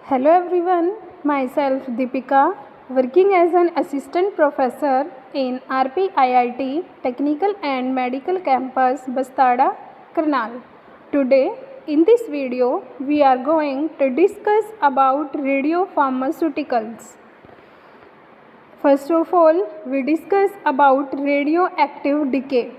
Hello everyone, myself Deepika, working as an assistant professor in RPIIT Technical and Medical Campus, Bastada, Karnal. Today, in this video, we are going to discuss about radiopharmaceuticals. First of all, we discuss about radioactive decay.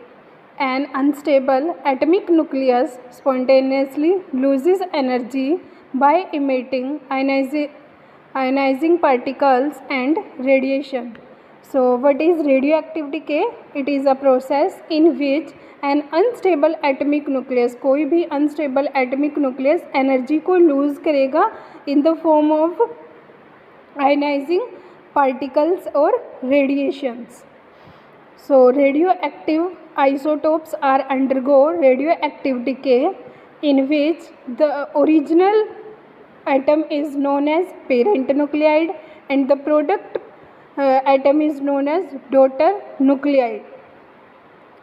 An unstable atomic nucleus spontaneously loses energy by emitting ionizing particles and radiation. So, what is radioactive decay? It is a process in which an unstable atomic nucleus, कोई भी unstable atomic nucleus energy को lose करेगा in the form of ionizing particles or radiations. So, radioactive isotopes are undergo radioactive decay in which the original atom is known as parent nuclide and the product atom is known as daughter nuclide.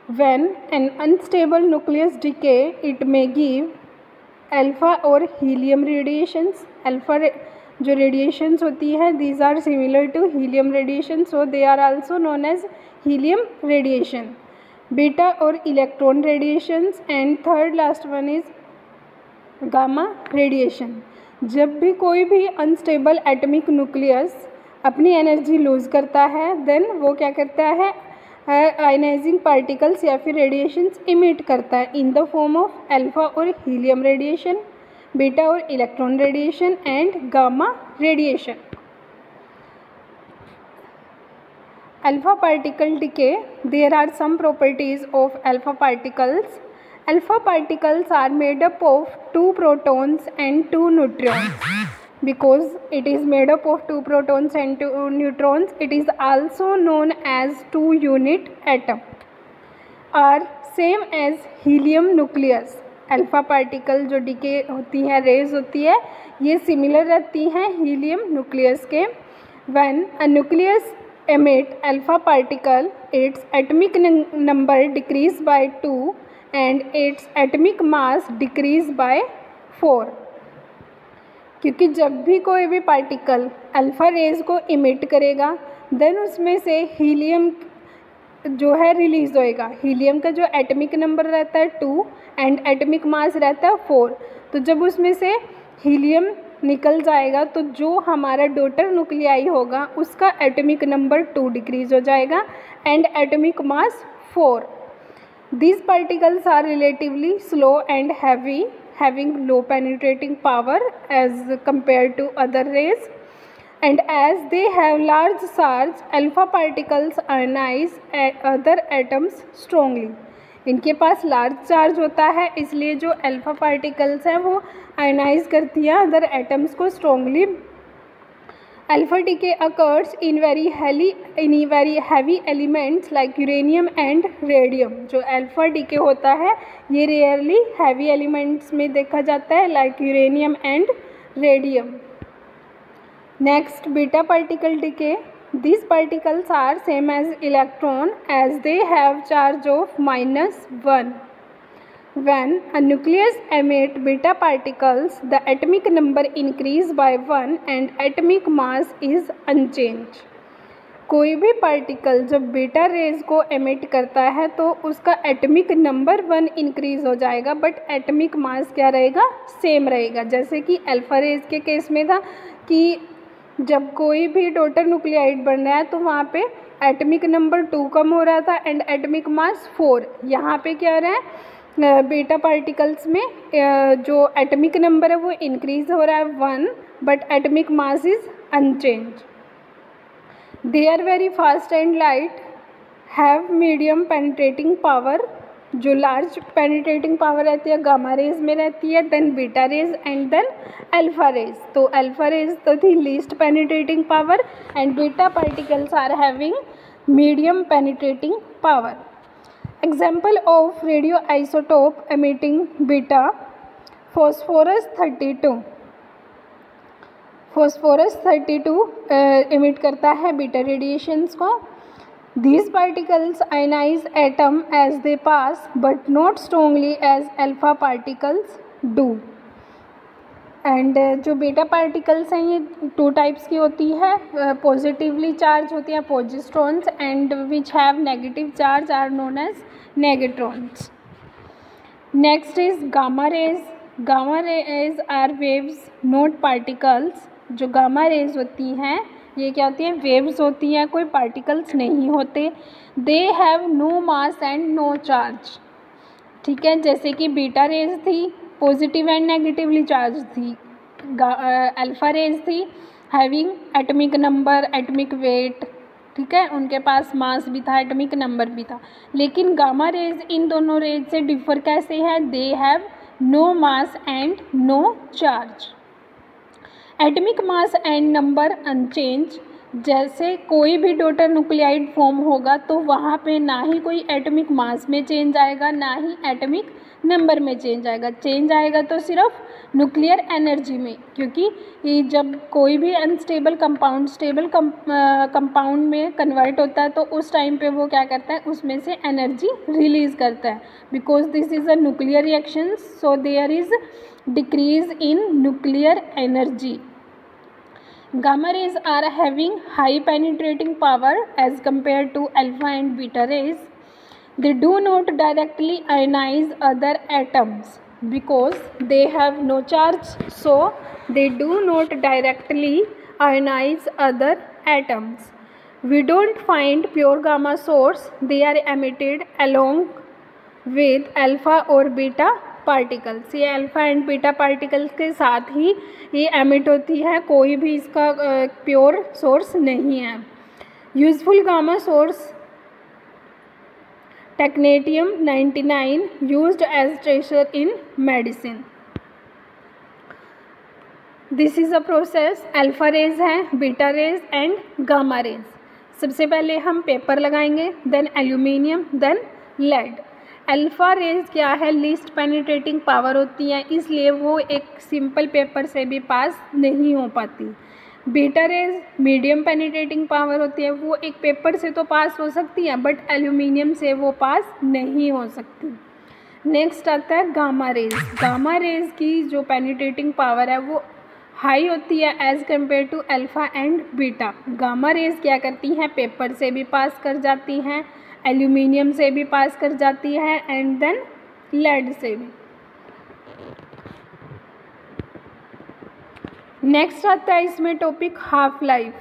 When an unstable nucleus decay, it may give alpha or helium radiations. Alpha जो radiations होती है, these are similar to helium radiation, so they are also known as helium radiation. Beta or electron radiations, and third last one is gamma radiation. जब भी कोई भी unstable atomic nucleus अपनी energy loose करता है then वो क्या करता है आयनाइजिंग पार्टिकल्स या फिर रेडिएशंस इमिट करता है in the form of alpha और हीलियम रेडिएशन, बीटा और electron radiation and gamma radiation. Alpha particle decay, there are some properties of alpha particles. Alpha particles are made up of 2 protons and 2 neutrons. Because it is made up of 2 protons and 2 neutrons, it is also known as 2 unit atom. Are same as helium nucleus. Alpha particle जो decay होती है, rays होती है, ये similar रहती हैं helium nucleus के. When a nucleus emit alpha particle, its atomic number decrease by 2 and its atomic mass decrease by 4. क्योंकि जब भी कोई भी पार्टिकल अल्फ़ा रेज को इमिट करेगा देन उसमें से हीलियम जो है रिलीज़ होएगा. हीलियम का जो एटमिक नंबर रहता है 2 एंड एटमिक मास रहता है 4. तो जब उसमें से हीलियम निकल जाएगा तो जो हमारा डॉटर न्यूक्लियाई होगा उसका एटमिक नंबर 2 डिक्रीज हो जाएगा and atomic mass 4. These particles are relatively slow and heavy, having low penetrating power as compared to other rays, and as they have large charge, alpha particles ionize other atoms strongly. इनके पास large charge होता है इसलिए जो alpha particles हैं वो ionise करती हैं other atoms को strongly. Alpha decay occurs in very heavy elements like uranium and radium. जो अल्फा डिके होता है ये रेयरली हैवी एलिमेंट्स में देखा जाता है like uranium and radium. Next beta particle decay. These particles are same as electron as they have charge of -1. When a nucleus emit beta particles, the atomic number increase by 1 and atomic mass is unchanged. कोई भी particle जब beta raise को emit करता है तो उसका atomic number 1 increase हो जाएगा बट एटमिक मास क्या रहेगा, सेम रहेगा. जैसे कि अल्फा रेज के केस में था कि जब कोई भी डॉटर न्यूक्लियाइड बन रहा है तो वहाँ पे एटमिक नंबर 2 कम हो रहा था एंड एटमिक मास 4. यहाँ पे क्या रहा है बीटा पार्टिकल्स में जो एटमिक नंबर है वो इंक्रीज हो रहा है 1 but atomic mass is unchange. They are very fast and light, have medium penetrating power. जो लार्ज पेनिट्रेटिंग पावर रहती है गामा रेज में रहती है, then beta rays and then alpha rays. तो अल्फा रेज तो थी least penetrating power and beta particles are having medium penetrating power. Example of radio isotope emitting beta, phosphorus 32. Phosphorus 32 emit करता है beta radiations को. These particles ionize atom as they pass but not strongly as alpha particles do. And जो beta particles हैं ये 2 types की होती है, positively charge होती हैं positrons and which have negative charge are known as negatrons. Next is gamma rays. Gamma rays are waves not particles. जो gamma rays होती हैं ये क्या होती हैं, वेव्स होती हैं, कोई पार्टिकल्स नहीं होते। They have no mass and no charge. ठीक है, जैसे कि बीटा रेज थी पॉजिटिव एंड नेगेटिवली चार्ज थी, अल्फा रेज थी having atomic number atomic weight, ठीक है, उनके पास मास भी था एटॉमिक नंबर भी था। लेकिन गामा रेज इन दोनों रेज से डिफर कैसे है, they have no mass and no charge. Atomic mass and number unchange. जैसे कोई भी डॉटर न्यूक्लियाइड फॉर्म होगा तो वहाँ पे ना ही कोई एटॉमिक मास में चेंज आएगा ना ही एटॉमिक नंबर में चेंज आएगा। चेंज आएगा तो सिर्फ न्यूक्लियर एनर्जी में, क्योंकि ये जब कोई भी अनस्टेबल कंपाउंड स्टेबल कंपाउंड में कन्वर्ट होता है तो उस टाइम पे वो क्या करता है, उसमें से एनर्जी रिलीज करता है। Because this is a nuclear reaction so there is decrease in nuclear energy. Gamma rays are having high penetrating power as compared to alpha and beta rays. They do not directly ionize other atoms because they have no charge, so they do not directly ionize other atoms. We don't find pure gamma source. They are emitted along with alpha or beta particles. ये alpha and beta particles के साथ ही ये emit होती है, कोई भी इसका pure source नहीं है। Useful gamma source technetium 99 used as tracer in medicine. This is a process. Alpha rays है, beta rays and gamma rays. सबसे पहले हम पेपर लगाएंगे, then aluminium, then lead. Alpha rays क्या है, लीस्ट पेनिट्रेटिंग पावर होती है, इसलिए वो एक सिंपल पेपर से भी पास नहीं हो पाती। Beta raise medium penetrating power होती है, वो एक पेपर से तो पास हो सकती है बट एल्यूमिनियम से वो पास नहीं हो सकती। नेक्स्ट आता है गामा रेज। गामा रेज की जो पेनिट्रेटिंग पावर है वो हाई होती है as compare to alpha and beta. Gamma rays क्या करती हैं, पेपर से भी पास कर जाती हैं, एल्यूमिनियम से भी पास कर जाती है एंड देन लेड से भी। नेक्स्ट आता है इसमें topic half life.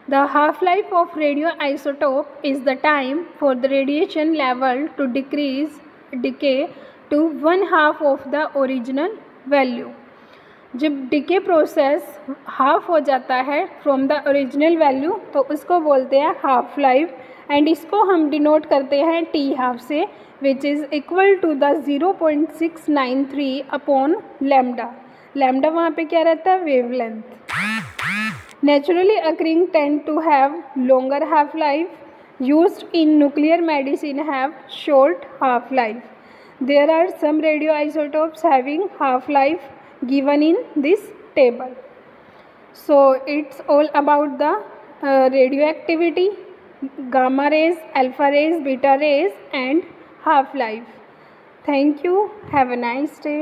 The half life of radio isotope is the time for the radiation level to decay to 1/2 of the original value. जब डिके प्रोसेस हाफ हो जाता है फ्रॉम द ओरिजिनल वैल्यू तो उसको बोलते हैं हाफ लाइफ एंड इसको हम डिनोट करते हैं टी हाफ से, which is equal to the 0.693 upon lambda. Lambda वहाँ पे क्या रहता है, wavelength. Naturally occurring tend to have longer half life, used in nuclear medicine have short half life. There are some radio isotopes having half life given in this table. So it's all about the radioactivity, gamma rays, alpha rays, beta rays and half life. Thank you. Have a nice day.